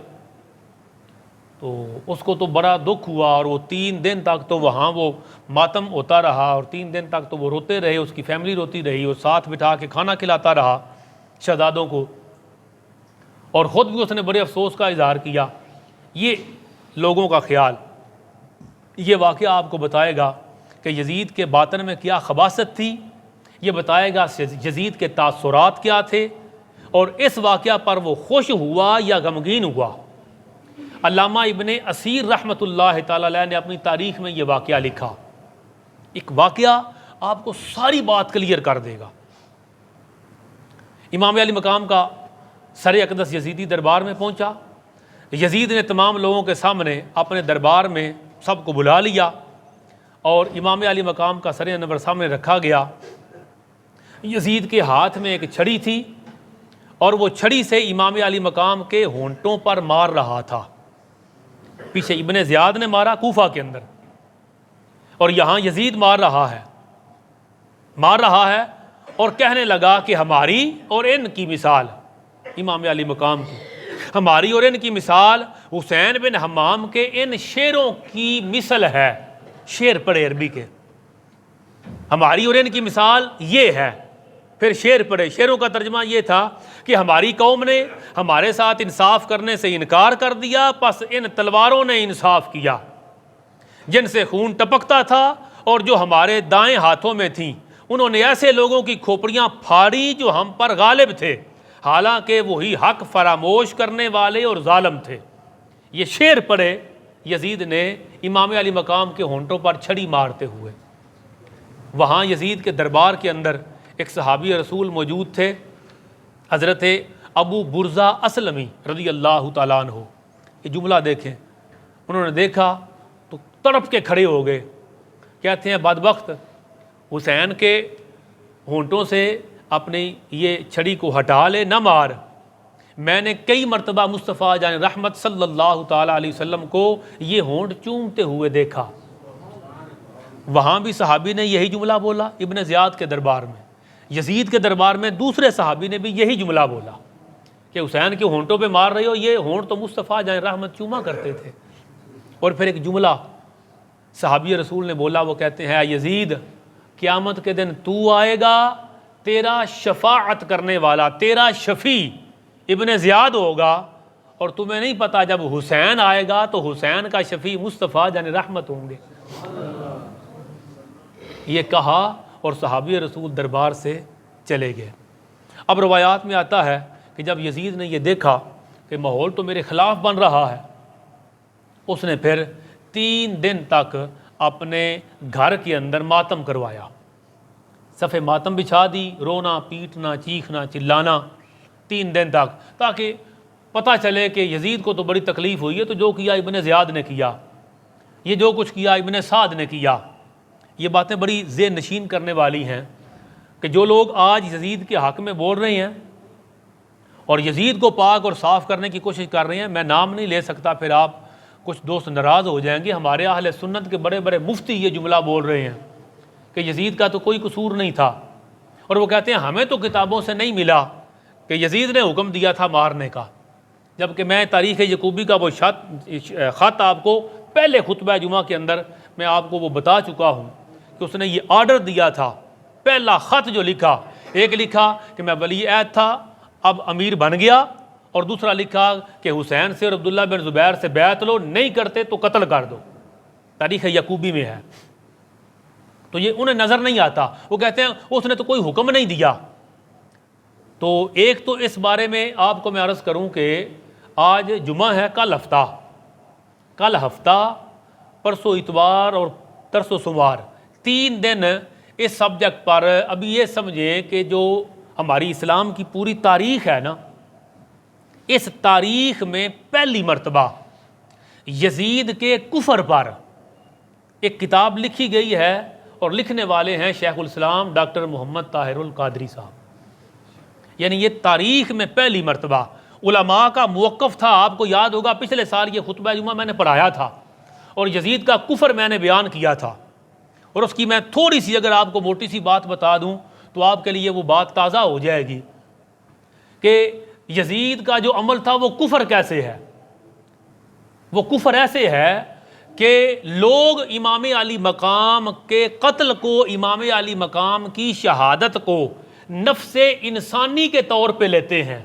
تو اس کو تو بڑا دکھ ہوا اور وہ 3 دن تک تو وہاں وہ ماتم ہوتا رہا اور 3 دن تک تو وہ روتے رہے، اس کی فیملی روتی رہی، اور ساتھ بٹھا کے کھانا کھلاتا رہا شہزادوں کو، اور خود بھی اس نے بڑے افسوس کا اظہار کیا۔ یہ لوگوں کا خیال، یہ واقعہ آپ کو بتائے گا کہ یزید کے باطن میں کیا خباثت تھی، یہ بتائے گا یزید کے تاثرات کیا تھے، اور اس واقعہ پر وہ خوش ہوا یا غمگین ہوا۔ علامہ ابن اسیر رحمۃ اللہ تعالی علیہ نے اپنی تاریخ میں یہ واقعہ لکھا۔ ایک واقعہ آپ کو ساری بات کلیئر کر دے گا۔ امام علی مقام کا سر اقدس یزیدی دربار میں پہنچا، یزید نے تمام لوگوں کے سامنے اپنے دربار میں سب کو بلا لیا، اور امام علی مقام کا سر انور سامنے رکھا گیا۔ یزید کے ہاتھ میں ایک چھڑی تھی، اور وہ چھڑی سے امام علی مقام کے ہونٹوں پر مار رہا تھا۔ پیچھے ابن زیاد نے مارا کوفہ کے اندر، اور یہاں یزید مار رہا ہے اور کہنے لگا کہ ہماری اور ان کی مثال، امام علی مقام کی، ہماری اور ان کی مثال حسین بن حمام کے ان شیروں کی مثل ہے۔ شیر پڑھے عربی کے، ہماری اور ان کی مثال یہ ہے، پھر شیر پڑھے۔ شیروں کا ترجمہ یہ تھا کہ ہماری قوم نے ہمارے ساتھ انصاف کرنے سے انکار کر دیا، پس ان تلواروں نے انصاف کیا جن سے خون ٹپکتا تھا اور جو ہمارے دائیں ہاتھوں میں تھیں۔ انہوں نے ایسے لوگوں کی کھوپڑیاں پھاڑی جو ہم پر غالب تھے، حالانکہ وہی حق فراموش کرنے والے اور ظالم تھے۔ یہ شعر پڑھے یزید نے امام علی مقام کے ہونٹوں پر چھڑی مارتے ہوئے۔ وہاں یزید کے دربار کے اندر ایک صحابی رسول موجود تھے، حضرت ابو برزہ اسلمی رضی اللہ تعالیٰ عنہ۔ یہ جملہ دیکھیں، انہوں نے دیکھا تو تڑپ کے کھڑے ہو گئے، کہتے ہیں بدبخت حسین کے ہونٹوں سے اپنی یہ چھڑی کو ہٹا لے، نہ مار۔ میں نے کئی مرتبہ مصطفیٰ جان رحمت صلی اللہ تعالیٰ علیہ وسلم کو یہ ہونٹ چومتے ہوئے دیکھا۔ وہاں بھی صحابی نے یہی جملہ بولا ابن زیاد کے دربار میں، یزید کے دربار میں دوسرے صحابی نے بھی یہی جملہ بولا کہ حسین کے ہونٹوں پہ مار رہے ہو، یہ ہونٹ تو مصطفیٰ جان رحمت چوما کرتے تھے۔ اور پھر ایک جملہ صحابی رسول نے بولا، وہ کہتے ہیں، اے یزید، قیامت کے دن تو آئے گا، تیرا شفاعت کرنے والا، تیرا شفیع ابن زیاد ہوگا، اور تمہیں نہیں پتا جب حسین آئے گا تو حسین کا شفیع مصطفیٰ جان رحمت ہوں گے۔ یہ کہا اور صحابی رسول دربار سے چلے گئے۔ اب روایات میں آتا ہے کہ جب یزید نے یہ دیکھا کہ ماحول تو میرے خلاف بن رہا ہے، اس نے پھر 3 دن تک اپنے گھر کے اندر ماتم کروایا، صفحے ماتم بچھا دی، رونا پیٹنا چیخنا چلانا 3 دن تک، تاکہ پتہ چلے کہ یزید کو تو بڑی تکلیف ہوئی ہے، تو جو کیا ابن زیاد نے کیا، یہ جو کچھ کیا ابن سعد نے کیا۔ یہ باتیں بڑی ذہن نشین کرنے والی ہیں کہ جو لوگ آج یزید کے حق میں بول رہے ہیں اور یزید کو پاک اور صاف کرنے کی کوشش کر رہے ہیں، میں نام نہیں لے سکتا، پھر آپ کچھ دوست ناراض ہو جائیں گے، ہمارے اہل سنت کے بڑے بڑے مفتی یہ جملہ بول رہے ہیں کہ یزید کا تو کوئی قصور نہیں تھا، اور وہ کہتے ہیں ہمیں تو کتابوں سے نہیں ملا کہ یزید نے حکم دیا تھا مارنے کا، جبکہ میں تاریخ یعقوبی کا وہ خط آپ کو پہلے خطبہ جمعہ کے اندر میں آپ کو وہ بتا چکا ہوں کہ اس نے یہ آرڈر دیا تھا۔ پہلا خط جو لکھا، ایک لکھا کہ میں ولی عہد تھا اب امیر بن گیا، اور دوسرا لکھا کہ حسین سے اور عبداللہ بن زبیر سے بیعت لو، نہیں کرتے تو قتل کر دو، تاریخ یعقوبی میں ہے۔ تو یہ انہیں نظر نہیں آتا، وہ کہتے ہیں اس نے تو کوئی حکم نہیں دیا۔ تو ایک تو اس بارے میں آپ کو میں عرض کروں کہ آج جمعہ ہے، کل ہفتہ، پرسوں اتوار اور ترسوں سوموار، 3 دن اس سبجیکٹ پر۔ ابھی یہ سمجھیں کہ جو ہماری اسلام کی پوری تاریخ ہے نا، اس تاریخ میں پہلی مرتبہ یزید کے کفر پر ایک کتاب لکھی گئی ہے، اور لکھنے والے ہیں شیخ الاسلام ڈاکٹر محمد طاہر القادری صاحب۔ یعنی یہ تاریخ میں پہلی مرتبہ علماء کا موقف تھا۔ آپ کو یاد ہوگا پچھلے سال یہ خطبہ جمعہ میں نے پڑھایا تھا، اور یزید کا کفر میں نے بیان کیا تھا، اور اس کی میں تھوڑی سی اگر آپ کو موٹی سی بات بتا دوں تو آپ کے لیے وہ بات تازہ ہو جائے گی کہ یزید کا جو عمل تھا وہ کفر کیسے ہے۔ وہ کفر ایسے ہے کہ لوگ امام علی مقام کے قتل کو، امام علی مقام کی شہادت کو نفس انسانی کے طور پہ لیتے ہیں۔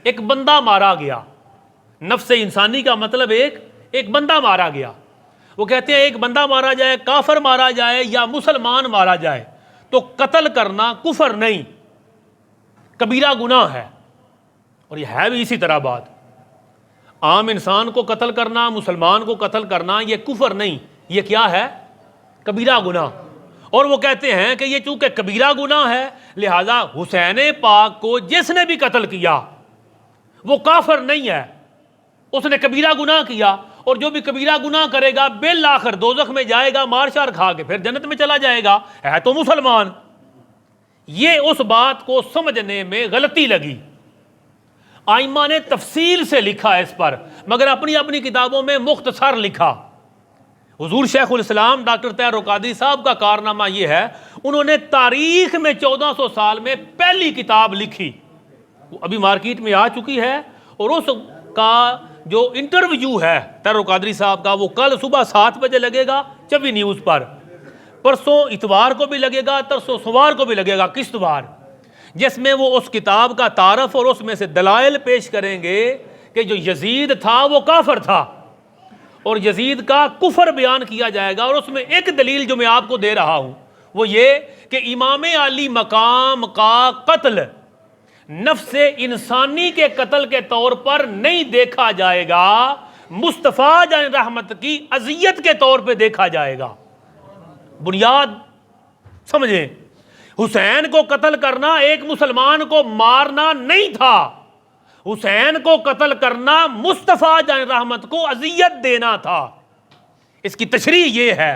ایک بندہ مارا گیا، نفس انسانی کا مطلب ایک بندہ مارا گیا، وہ کہتے ہیں ایک بندہ مارا جائے، کافر مارا جائے یا مسلمان مارا جائے تو قتل کرنا کفر نہیں، کبیرہ گناہ ہے۔ اور یہ ہے بھی اسی طرح بات، عام انسان کو قتل کرنا، مسلمان کو قتل کرنا یہ کفر نہیں، یہ کیا ہے؟ کبیرہ گناہ۔ اور وہ کہتے ہیں کہ یہ چونکہ کبیرہ گناہ ہے لہذا حسین پاک کو جس نے بھی قتل کیا وہ کافر نہیں ہے، اس نے کبیرہ گناہ کیا، اور جو بھی کبیرہ گناہ کرے گا بالآخر دوزخ میں جائے گا، مار شار کھا کے پھر جنت میں چلا جائے گا، ہے تو مسلمان۔ یہ اس بات کو سمجھنے میں غلطی لگی، آئمہ نے تفصیل سے لکھا ہے اس پر، مگر اپنی اپنی کتابوں میں مختصر لکھا۔ حضور شیخ الاسلام ڈاکٹر طاہر القادری صاحب کا کارنامہ یہ ہے، انہوں نے تاریخ میں 1400 سال میں پہلی کتاب لکھی، وہ ابھی مارکیٹ میں آ چکی ہے، اور اس کا جو انٹرویو ہے طاہر القادری صاحب کا وہ کل صبح 7 بجے لگے گا چوی نیوز پر، پرسوں اتوار کو بھی لگے گا، ترسوں سوار کو بھی لگے گا قسطوار، جس میں وہ اس کتاب کا تعارف اور اس میں سے دلائل پیش کریں گے کہ جو یزید تھا وہ کافر تھا، اور یزید کا کفر بیان کیا جائے گا۔ اور اس میں ایک دلیل جو میں آپ کو دے رہا ہوں وہ یہ کہ امام علی مقام کا قتل نفس انسانی کے قتل کے طور پر نہیں دیکھا جائے گا، مصطفیٰ جان رحمت کی اذیت کے طور پہ دیکھا جائے گا۔ بنیاد سمجھیں، حسین کو قتل کرنا ایک مسلمان کو مارنا نہیں تھا، حسین کو قتل کرنا مصطفیٰ جان رحمت کو اذیت دینا تھا۔ اس کی تشریح یہ ہے،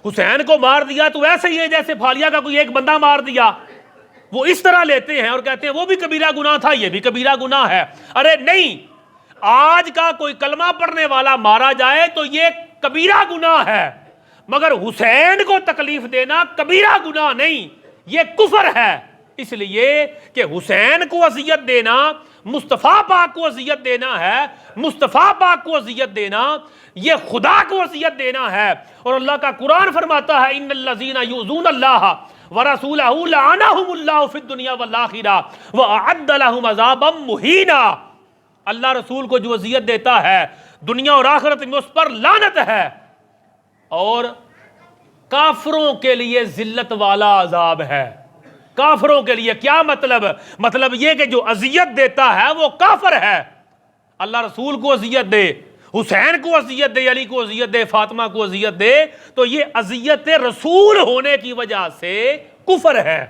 حسین کو مار دیا تو ایسے ہی ہے جیسے پھالیا کا کوئی ایک بندہ مار دیا، وہ اس طرح لیتے ہیں اور کہتے ہیں وہ بھی کبیرہ گناہ تھا، یہ بھی کبیرہ گناہ ہے۔ ارے نہیں، آج کا کوئی کلمہ پڑھنے والا مارا جائے تو یہ کبیرہ گناہ ہے، مگر حسین کو تکلیف دینا کبیرہ گناہ نہیں، یہ کفر ہے۔ اس لیے کہ حسین کو اذیت دینا مصطفیٰ پاک کو اذیت دینا ہے، مصطفیٰ پاک کو اذیت دینا یہ خدا کو اذیت دینا ہے۔ اور اللہ کا قرآن فرماتا ہے ان الذین یؤذون اللہ ورسولہ لعنہم اللہ فی الدنیا والآخرہ واعد لہم عذابا مہینا۔ اللہ رسول کو جو اذیت دیتا ہے دنیا اور آخرت میں اس پر لعنت ہے، اور کافروں کے لیے ذلت والا عذاب ہے۔ کافروں کے لیے کیا مطلب؟ مطلب یہ کہ جو اذیت دیتا ہے وہ کافر ہے۔ اللہ رسول کو اذیت دے، حسین کو اذیت دے، علی کو اذیت دے، فاطمہ کو اذیت دے تو یہ اذیت رسول ہونے کی وجہ سے کفر ہے۔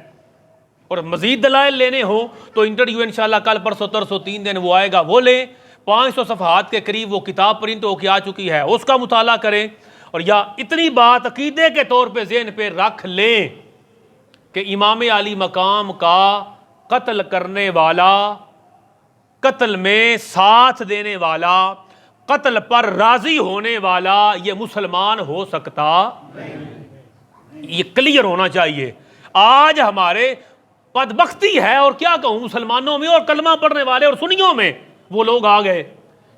اور مزید دلائل لینے ہوں تو انٹرویو انشاءاللہ کل پرسوں ترسوں 3 دن وہ آئے گا، وہ لیں، 500 صفحات کے قریب وہ کتاب پرنٹ ہو کے آ چکی ہے، اس کا مطالعہ کریں، اور یا اتنی بات عقیدے کے طور پہ ذہن پہ رکھ لیں کہ امام علی مقام کا قتل کرنے والا، قتل میں ساتھ دینے والا، قتل پر راضی ہونے والا یہ مسلمان ہو سکتا نہیں۔ یہ کلیئر ہونا چاہیے۔ آج ہمارے بدبختی ہے، اور کیا کہوں، مسلمانوں میں اور کلمہ پڑھنے والے اور سنیوں میں وہ لوگ آ گئے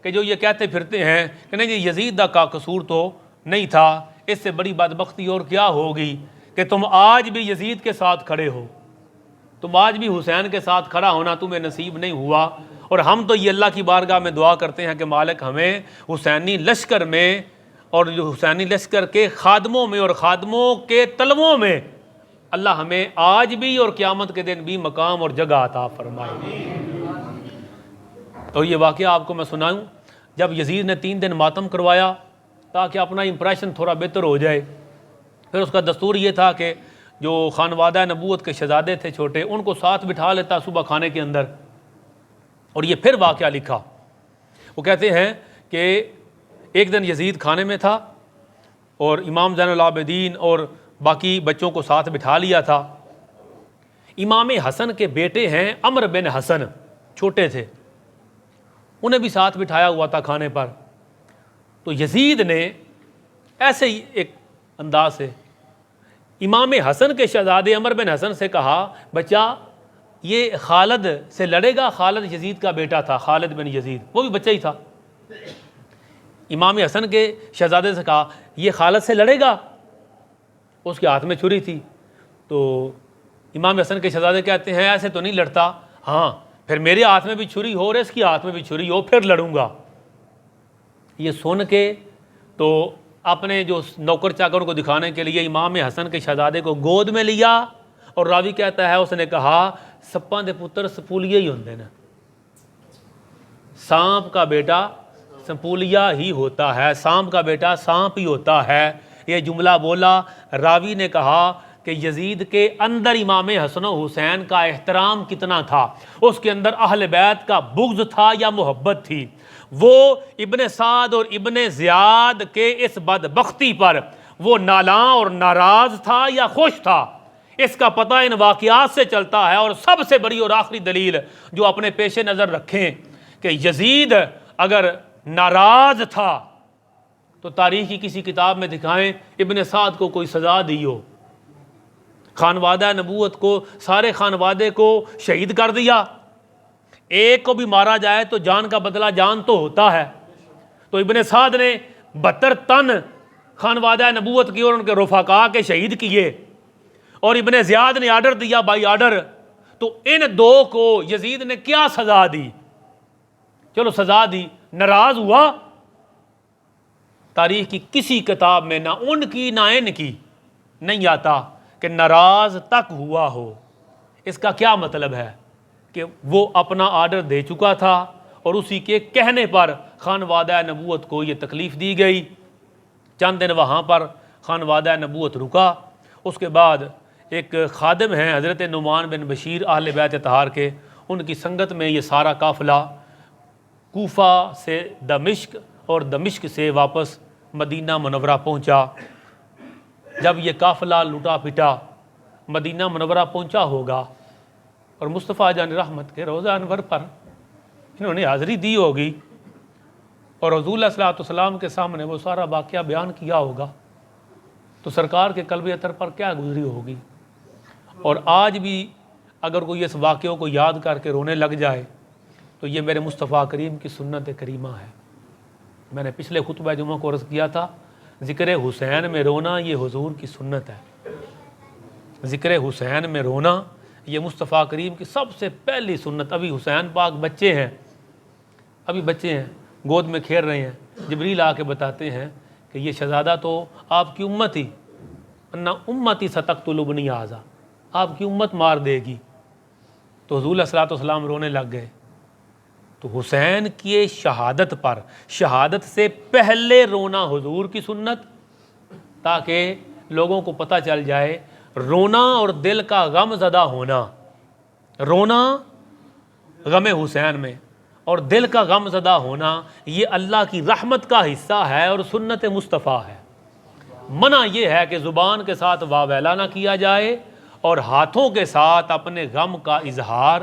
کہ جو یہ کہتے پھرتے ہیں کہ نہیں جی یزید کا قصور تو نہیں تھا، اس سے بڑی بدبختی اور کیا ہوگی کہ تم آج بھی یزید کے ساتھ کھڑے ہو، تم آج بھی حسین کے ساتھ کھڑا ہونا تمہیں نصیب نہیں ہوا۔ اور ہم تو یہ اللہ کی بارگاہ میں دعا کرتے ہیں کہ مالک ہمیں حسینی لشکر میں اور جو حسینی لشکر کے خادموں میں اور خادموں کے طلبوں میں اللہ ہمیں آج بھی اور قیامت کے دن بھی مقام اور جگہ عطا فرمائے۔ تو یہ واقعہ آپ کو میں سناؤں، جب یزید نے 3 دن ماتم کروایا تاکہ اپنا امپریشن تھوڑا بہتر ہو جائے، پھر اس کا دستور یہ تھا کہ جو خانوادہ نبوت کے شہزادے تھے چھوٹے ان کو ساتھ بٹھا لیتا صبح کھانے کے اندر، اور یہ پھر واقعہ لکھا۔ وہ کہتے ہیں کہ ایک دن یزید کھانے میں تھا اور امام زین العابدین اور باقی بچوں کو ساتھ بٹھا لیا تھا۔ امام حسن کے بیٹے ہیں عمر بن حسن، چھوٹے تھے، انہیں بھی ساتھ بٹھایا ہوا تھا کھانے پر۔ تو یزید نے ایسے ہی ایک انداز سے امام حسن کے شہزادے عمر بن حسن سے کہا، بچہ یہ خالد سے لڑے گا؟ خالد یزید کا بیٹا تھا، خالد بن یزید، وہ بھی بچہ ہی تھا۔ امام حسن کے شہزادے سے کہا یہ خالد سے لڑے گا؟ اس کے ہاتھ میں چھری تھی. تو امام حسن کے شہزادے کہتے ہیں ایسے تو نہیں لڑتا. ہاں پھر میرے ہاتھ میں بھی چھری ہو اور اس کے ہاتھ میں بھی چھری ہو پھر لڑوں گا. یہ سن کے تو اپنے جو نوکر چاکر کو دکھانے کے لیے امام حسن کے شہزادے کو گود میں لیا اور راوی کہتا ہے اس نے کہا سپاں دے پتر سپولیا ہی ہوندے نا، سانپ کا بیٹا سپولیا ہی ہوتا ہے، سانپ کا بیٹا سانپ ہی ہوتا ہے. یہ جملہ بولا. راوی نے کہا کہ یزید کے اندر امام حسن و حسین کا احترام کتنا تھا، اس کے اندر اہل بیت کا بغض تھا یا محبت تھی. وہ ابن سعد اور ابن زیاد کے اس بدبختی پر وہ نالاں اور ناراض تھا یا خوش تھا، اس کا پتہ ان واقعات سے چلتا ہے. اور سب سے بڑی اور آخری دلیل جو اپنے پیش نظر رکھیں کہ یزید اگر ناراض تھا تو تاریخ کی کسی کتاب میں دکھائیں ابن سعد کو کوئی سزا دی ہو. خانوادہ نبوت کو، سارے خانوادے کو شہید کر دیا، ایک کو بھی مارا جائے تو جان کا بدلہ جان تو ہوتا ہے. تو ابن سعد نے 72 تن خانوادہ نبوت کی اور ان کے رفقا کے شہید کیے، اور ابن زیاد نے آرڈر دیا بائی آرڈر. تو ان دو کو یزید نے کیا سزا دی؟ چلو سزا دی، ناراض ہوا؟ تاریخ کی کسی کتاب میں نہ ان کی نہ ان کی نہیں آتا کہ ناراض تک ہوا ہو. اس کا کیا مطلب ہے کہ وہ اپنا آرڈر دے چکا تھا اور اسی کے کہنے پر خانوادہ نبوت کو یہ تکلیف دی گئی. چند دن وہاں پر خانوادہ نبوت رکا. اس کے بعد ایک خادم ہیں حضرت نعمان بن بشیر اہل بیت اطہار کے، ان کی سنگت میں یہ سارا قافلہ کوفہ سے دمشق اور دمشق سے واپس مدینہ منورہ پہنچا. جب یہ قافلہ لٹا پٹا مدینہ منورہ پہنچا ہوگا اور مصطفیٰ جان رحمت کے روضہ انور پر انہوں نے حاضری دی ہوگی اور حضور علیہ الصلوۃ والسلام کے سامنے وہ سارا واقعہ بیان کیا ہوگا، تو سرکار کے قلب اطہر پر کیا گزری ہوگی. اور آج بھی اگر کوئی اس واقعوں کو یاد کر کے رونے لگ جائے تو یہ میرے مصطفیٰ کریم کی سنت کریمہ ہے. میں نے پچھلے خطبہ جمعہ کو عرض کیا تھا ذکر حسین میں رونا یہ حضور کی سنت ہے. ذکر حسین میں رونا یہ مصطفیٰ کریم کی سب سے پہلی سنت. ابھی حسین پاک بچے ہیں، ابھی بچے ہیں، گود میں کھیل رہے ہیں. جبریل آ کے بتاتے ہیں کہ یہ شہزادہ تو آپ کی امت ہی، انا امتی ستقتل ابنی ھذا، آپ کی امت مار دے گی. تو حضور علیہ الصلوۃ والسلام رونے لگ گئے. تو حسین کی شہادت پر، شہادت سے پہلے رونا حضور کی سنت، تاکہ لوگوں کو پتہ چل جائے رونا اور دل کا غم زدہ ہونا، رونا غم حسین میں اور دل کا غم زدہ ہونا یہ اللہ کی رحمت کا حصہ ہے اور سنت مصطفیٰ ہے. منع یہ ہے کہ زبان کے ساتھ واویلا نہ کیا جائے اور ہاتھوں کے ساتھ اپنے غم کا اظہار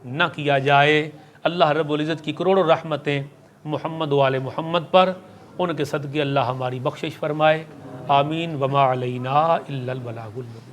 نہ کیا جائے. اللہ رب العزت کی کروڑوں رحمتیں محمد و آل محمد پر، ان کے صدقے اللہ ہماری بخشش فرمائے. آمین. وما علینا الا البلاغ المبین.